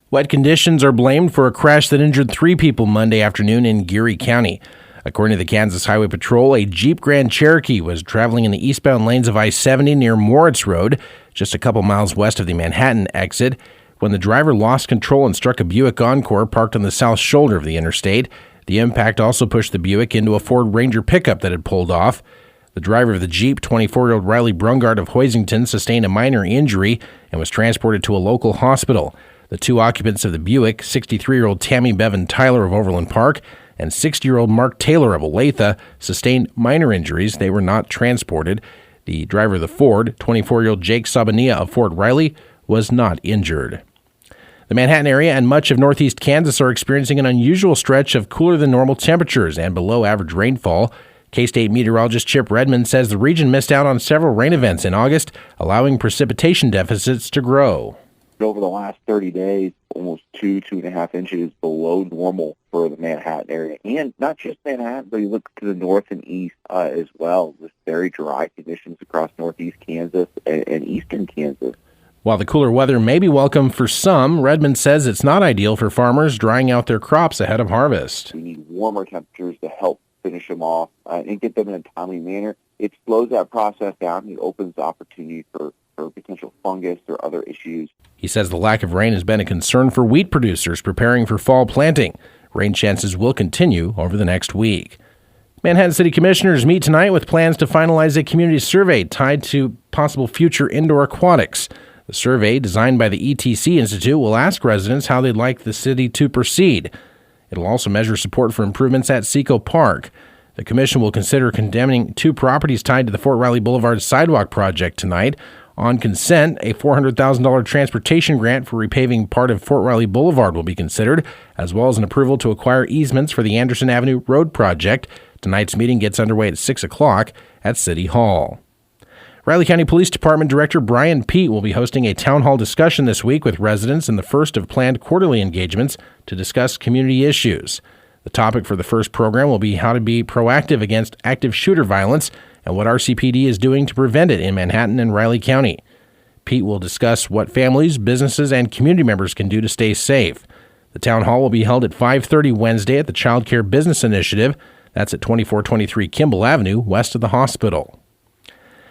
Wet conditions are blamed for a crash that injured 3 people Monday afternoon in Geary County. According to the Kansas Highway Patrol, a Jeep Grand Cherokee was traveling in the eastbound lanes of I-70 near Moritz Road, just a couple miles west of the Manhattan exit, when the driver lost control and struck a Buick Encore parked on the south shoulder of the interstate. The impact also pushed the Buick into a Ford Ranger pickup that had pulled off. The driver of the Jeep, 24-year-old Riley Brungard of Hoisington, sustained a minor injury and was transported to a local hospital. The 2 occupants of the Buick, 63-year-old Tammy Bevan Tyler of Overland Park and 60-year-old Mark Taylor of Olathe, sustained minor injuries. They were not transported. The driver of the Ford, 24-year-old Jake Sabania of Fort Riley, was not injured. The Manhattan area and much of northeast Kansas are experiencing an unusual stretch of cooler than normal temperatures and below average rainfall. K-State meteorologist Chip Redmond says the region missed out on several rain events in August, allowing precipitation deficits to grow. Over the last 30 days, almost 2.5 inches below normal for the Manhattan area. And not just Manhattan, but you look to the north and east as well. Just very dry conditions across northeast Kansas and eastern Kansas. While the cooler weather may be welcome for some, Redmond says it's not ideal for farmers drying out their crops ahead of harvest. We need warmer temperatures to help finish them off and get them in a timely manner. It slows that process down. It opens the opportunity for potential fungus or other issues. He says the lack of rain has been a concern for wheat producers preparing for fall planting. Rain chances will continue over the next week. Manhattan City Commissioners meet tonight with plans to finalize a community survey tied to possible future indoor aquatics. The survey, designed by the ETC Institute, will ask residents how they'd like the city to proceed. It'll also measure support for improvements at Seco Park. The commission will consider condemning 2 properties tied to the Fort Riley Boulevard sidewalk project tonight. On consent, a $400,000 transportation grant for repaving part of Fort Riley Boulevard will be considered, as well as an approval to acquire easements for the Anderson Avenue Road project. Tonight's meeting gets underway at 6 o'clock at City Hall. Riley County Police Department Director Brian Pete will be hosting a town hall discussion this week with residents in the first of planned quarterly engagements to discuss community issues. The topic for the first program will be how to be proactive against active shooter violence and what RCPD is doing to prevent it in Manhattan and Riley County. Pete will discuss what families, businesses, and community members can do to stay safe. The town hall will be held at 5:30 Wednesday at the Child Care Business Initiative. That's at 2423 Kimball Avenue, west of the hospital.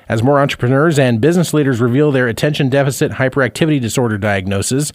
As more entrepreneurs and business leaders reveal their attention deficit hyperactivity disorder diagnosis,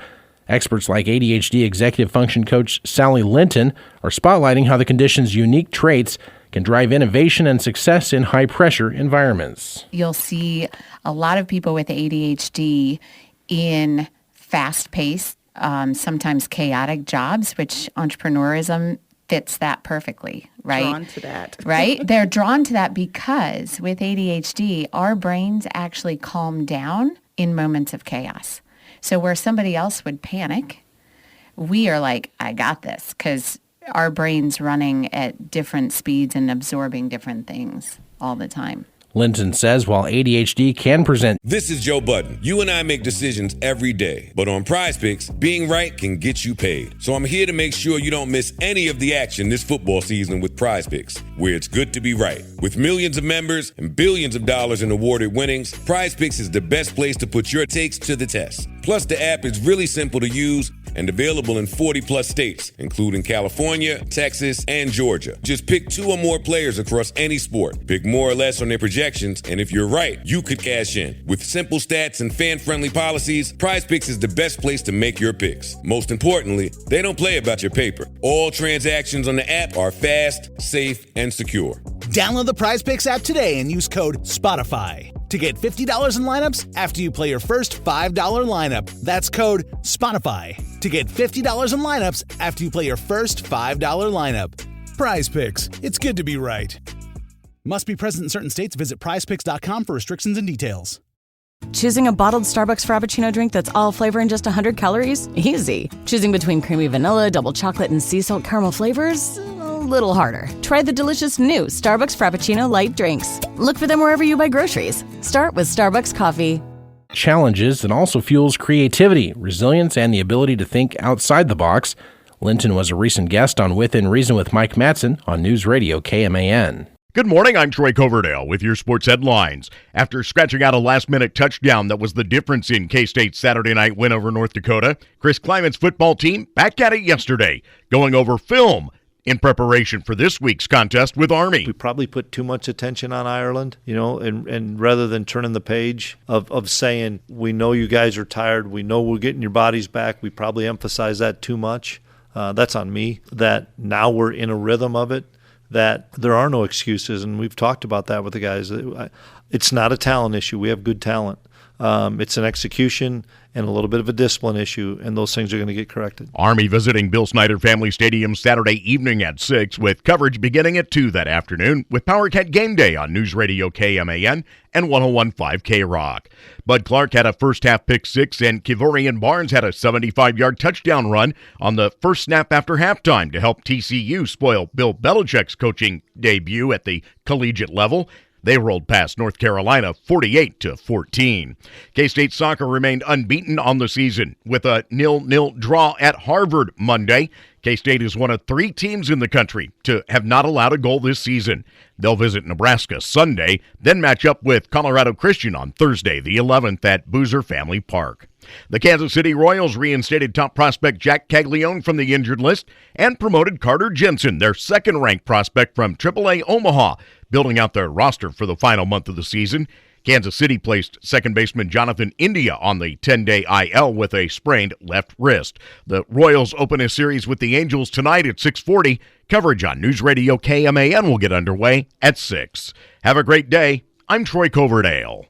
experts like ADHD executive function coach Sally Linton are spotlighting how the condition's unique traits can drive innovation and success in high-pressure environments. You'll see a lot of people with ADHD in fast-paced, sometimes chaotic jobs, which entrepreneurism fits that perfectly, right? Drawn to that. Right? They're drawn to that because with ADHD, our brains actually calm down in moments of chaos. So where somebody else would panic, we are like, I got this, because our brain's running at different speeds and absorbing different things all the time. Linton says while ADHD can present... This is Joe Budden. You and I make decisions every day. But on Prize Picks, being right can get you paid. So I'm here to make sure you don't miss any of the action this football season with Prize Picks, where it's good to be right. With millions of members and billions of dollars in awarded winnings, Prize Picks is the best place to put your takes to the test. Plus, the app is really simple to use and available in 40-plus states, including California, Texas, and Georgia. Just pick 2 or more players across any sport. Pick more or less on their projections, and if you're right, you could cash in. With simple stats and fan-friendly policies, Prize Picks is the best place to make your picks. Most importantly, they don't play about your paper. All transactions on the app are fast, safe, and secure. Download the Prize Picks app today and use code SPOTIFY to get $50 in lineups after you play your first $5 lineup. That's code SPOTIFY to get $50 in lineups after you play your first $5 lineup. Prize Picks. It's good to be right. Must be present in certain states. Visit prizepicks.com for restrictions and details. Choosing a bottled Starbucks Frappuccino drink that's all flavor and just 100 calories? Easy. Choosing between creamy vanilla, double chocolate, and sea salt caramel flavors? A little harder. Try the delicious new Starbucks Frappuccino light drinks. Look for them wherever you buy groceries. Start with Starbucks coffee. Challenges that also fuels creativity, resilience, and the ability to think outside the box. Linton was a recent guest on Within Reason with Mike Matson on News Radio KMAN. Good morning, I'm Troy Coverdale with your sports headlines. After scratching out a last-minute touchdown that was the difference in K-State's Saturday night win over North Dakota, Chris Kleiman's football team back at it yesterday, going over film in preparation for this week's contest with Army. We probably put too much attention on Ireland, and rather than turning the page of saying, we know you guys are tired, we know we're getting your bodies back, we probably emphasize that too much. That's on me, that now we're in a rhythm of it, that there are no excuses, and we've talked about that with the guys. It's not a talent issue. We have good talent. It's an execution and a little bit of a discipline issue, and those things are going to get corrected. Army visiting Bill Snyder Family Stadium Saturday evening at 6, with coverage beginning at 2 that afternoon with PowerCat Game Day on News Radio KMAN and 101.5 K-Rock. Bud Clark had a first-half pick-6, and Kivorian Barnes had a 75-yard touchdown run on the first snap after halftime to help TCU spoil Bill Belichick's coaching debut at the collegiate level. They rolled past North Carolina 48-14. K-State soccer remained unbeaten on the season with a 0-0 draw at Harvard Monday. K-State is one of 3 teams in the country to have not allowed a goal this season. They'll visit Nebraska Sunday, then match up with Colorado Christian on Thursday, the 11th at Boozer Family Park. The Kansas City Royals reinstated top prospect Jack Caglione from the injured list and promoted Carter Jensen, their second-ranked prospect from AAA Omaha, building out their roster for the final month of the season. Kansas City placed second baseman Jonathan India on the 10-day IL with a sprained left wrist. The Royals open a series with the Angels tonight at 6:40. Coverage on News Radio KMAN will get underway at 6. Have a great day. I'm Troy Coverdale.